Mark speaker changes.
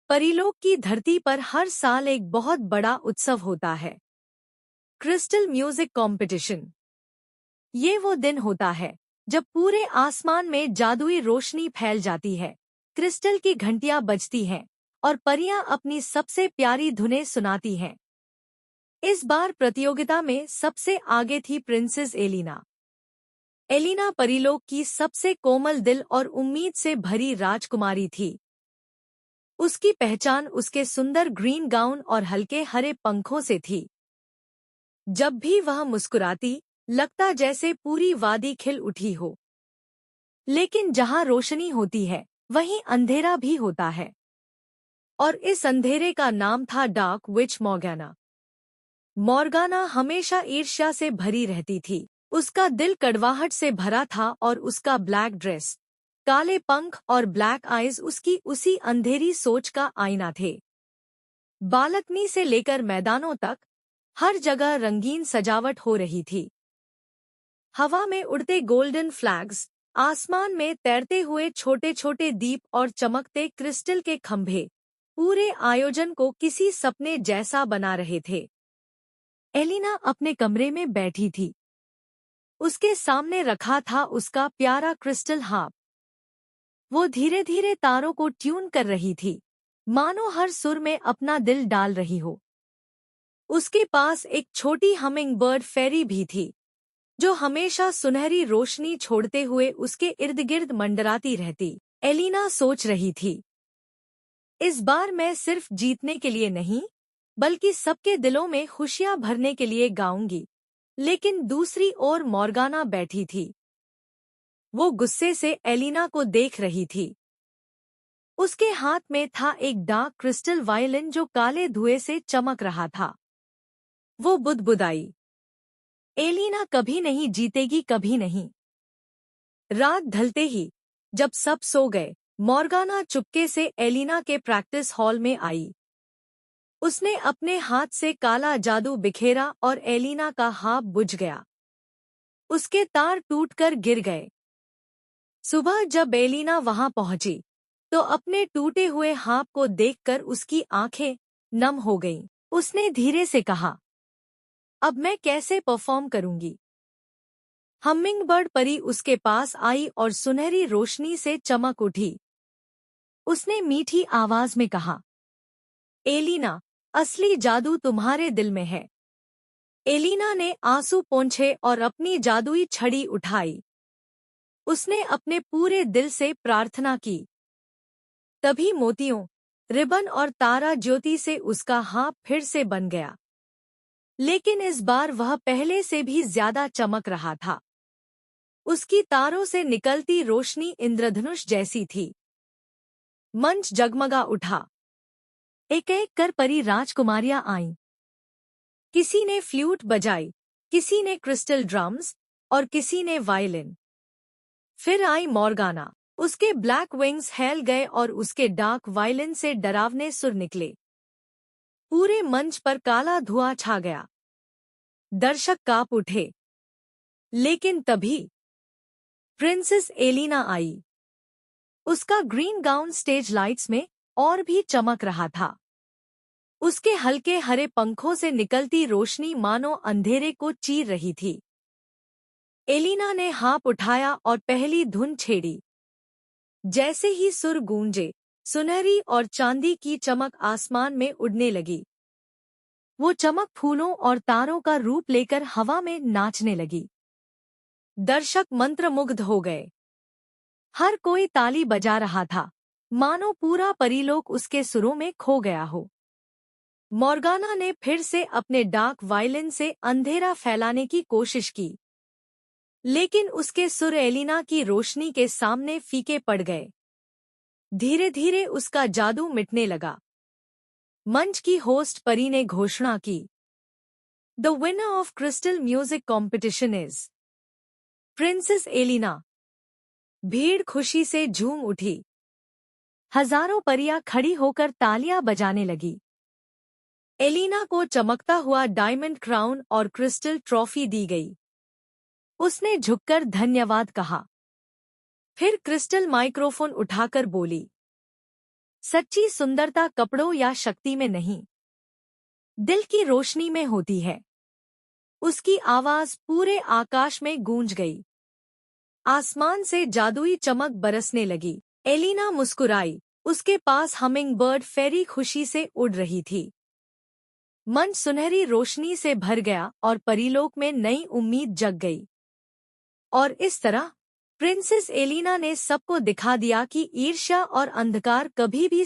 Speaker 1: परीलोक की धरती पर हर साल एक बहुत बड़ा उत्सव होता है, क्रिस्टल म्यूजिक कॉम्पिटिशन। ये वो दिन होता है जब पूरे आसमान में जादुई रोशनी फैल जाती है, क्रिस्टल की घंटियां बजती हैं और परियां अपनी सबसे प्यारी धुनें सुनाती हैं। इस बार प्रतियोगिता में सबसे आगे थी प्रिंसेस एलिना। एलिना परीलोक की सबसे कोमल दिल और उम्मीद से भरी राजकुमारी थी। उसकी पहचान उसके सुंदर ग्रीन गाउन और हल्के हरे पंखों से थी। जब भी वह मुस्कुराती, लगता जैसे पूरी वादी खिल उठी हो। लेकिन जहां रोशनी होती है, वहीं अंधेरा भी होता है। और इस अंधेरे का नाम था डार्क विच मॉर्गाना। मॉर्गाना हमेशा ईर्ष्या से भरी रहती थी। उसका दिल कड़वाहट से भरा था और उसका ब्लैक ड्रेस, काले पंख और ब्लैक आईज उसकी उसी अंधेरी सोच का आईना थे। बालकनी से लेकर मैदानों तक हर जगह रंगीन सजावट हो रही थी। हवा में उड़ते गोल्डन फ्लैग्स, आसमान में तैरते हुए छोटे छोटे दीप और चमकते क्रिस्टल के खंभे पूरे आयोजन को किसी सपने जैसा बना रहे थे। एलिना अपने कमरे में बैठी थी। उसके सामने रखा था उसका प्यारा क्रिस्टल हार्प। वो धीरे धीरे तारों को ट्यून कर रही थी, मानो हर सुर में अपना दिल डाल रही हो। उसके पास एक छोटी हमिंग बर्ड फेरी भी थी, जो हमेशा सुनहरी रोशनी छोड़ते हुए उसके इर्द गिर्द मंडराती रहती। एलिना सोच रही थी, इस बार मैं सिर्फ जीतने के लिए नहीं, बल्कि सबके दिलों में खुशियां भरने के लिए गाऊंगी। लेकिन दूसरी ओर मॉर्गाना बैठी थी। वो गुस्से से एलिना को देख रही थी। उसके हाथ में था एक डार्क क्रिस्टल वायलिन जो काले धुएं से चमक रहा था। वो बुदबुदाई, एलिना कभी नहीं जीतेगी, कभी नहीं। रात ढलते ही, जब सब सो गए, मॉर्गाना चुपके से एलिना के प्रैक्टिस हॉल में आई। उसने अपने हाथ से काला जादू बिखेरा और एलिना का हाथ बुझ गया। उसके तार टूटकर गिर गए। सुबह जब एलिना वहां पहुंची, तो अपने टूटे हुए हाथ को देखकर उसकी आंखें नम हो गईं। उसने धीरे से कहा, अब मैं कैसे परफॉर्म करूंगी? हमिंगबर्ड परी उसके पास आई और सुनहरी रोशनी से चमक उठी। उसने मीठी आवाज में कहा, एलिना, असली जादू तुम्हारे दिल में है। एलिना ने आंसू पोंछे और अपनी जादुई छड़ी उठाई। उसने अपने पूरे दिल से प्रार्थना की। तभी मोतियों, रिबन और तारा ज्योति से उसका हाथ फिर से बन गया। लेकिन इस बार वह पहले से भी ज्यादा चमक रहा था। उसकी तारों से निकलती रोशनी इंद्रधनुष जैसी थी। मंच जगमगा उठा। एक एक कर परी राजकुमारियां आईं। किसी ने फ्लूट बजाई, किसी ने क्रिस्टल ड्रम्स और किसी ने वायलिन। फिर आई मॉर्गाना। उसके ब्लैक विंग्स फैल गए और उसके डार्क वायलिन से डरावने सुर निकले। पूरे मंच पर काला धुआं छा गया। दर्शक कांप उठे। लेकिन तभी प्रिंसेस एलिना आई। उसका ग्रीन गाउन स्टेज लाइट्स में और भी चमक रहा था। उसके हल्के हरे पंखों से निकलती रोशनी मानो अंधेरे को चीर रही थी। एलिना ने हाथ उठाया और पहली धुन छेड़ी। जैसे ही सुर गूंजे, सुनहरी और चांदी की चमक आसमान में उड़ने लगी। वो चमक फूलों और तारों का रूप लेकर हवा में नाचने लगी। दर्शक मंत्रमुग्ध हो गए। हर कोई ताली बजा रहा था, मानो पूरा परीलोक उसके सुरों में खो गया हो। मॉर्गाना ने फिर से अपने डार्क वायलिन से अंधेरा फैलाने की कोशिश की, लेकिन उसके सुर एलिना की रोशनी के सामने फीके पड़ गए। धीरे धीरे उसका जादू मिटने लगा। मंच की होस्ट परी ने घोषणा की, the winner of crystal music competition is princess Elina. भीड़ खुशी से झूम उठी। हजारों परियां खड़ी होकर तालियां बजाने लगी। एलिना को चमकता हुआ डायमंड क्राउन और क्रिस्टल ट्रॉफी दी गई। उसने झुककर धन्यवाद कहा। फिर क्रिस्टल माइक्रोफोन उठाकर बोली, सच्ची सुंदरता कपड़ों या शक्ति में नहीं, दिल की रोशनी में होती है। उसकी आवाज पूरे आकाश में गूंज गई। आसमान से जादुई चमक बरसने लगी। एलिना मुस्कुराई। उसके पास हमिंग बर्ड फेरी खुशी से उड़ रही थी। मन सुनहरी रोशनी से भर गया और परीलोक में नई उम्मीद जग गई। और इस तरह प्रिंसेस एलिना ने सबको दिखा दिया कि ईर्ष्या और अंधकार कभी भी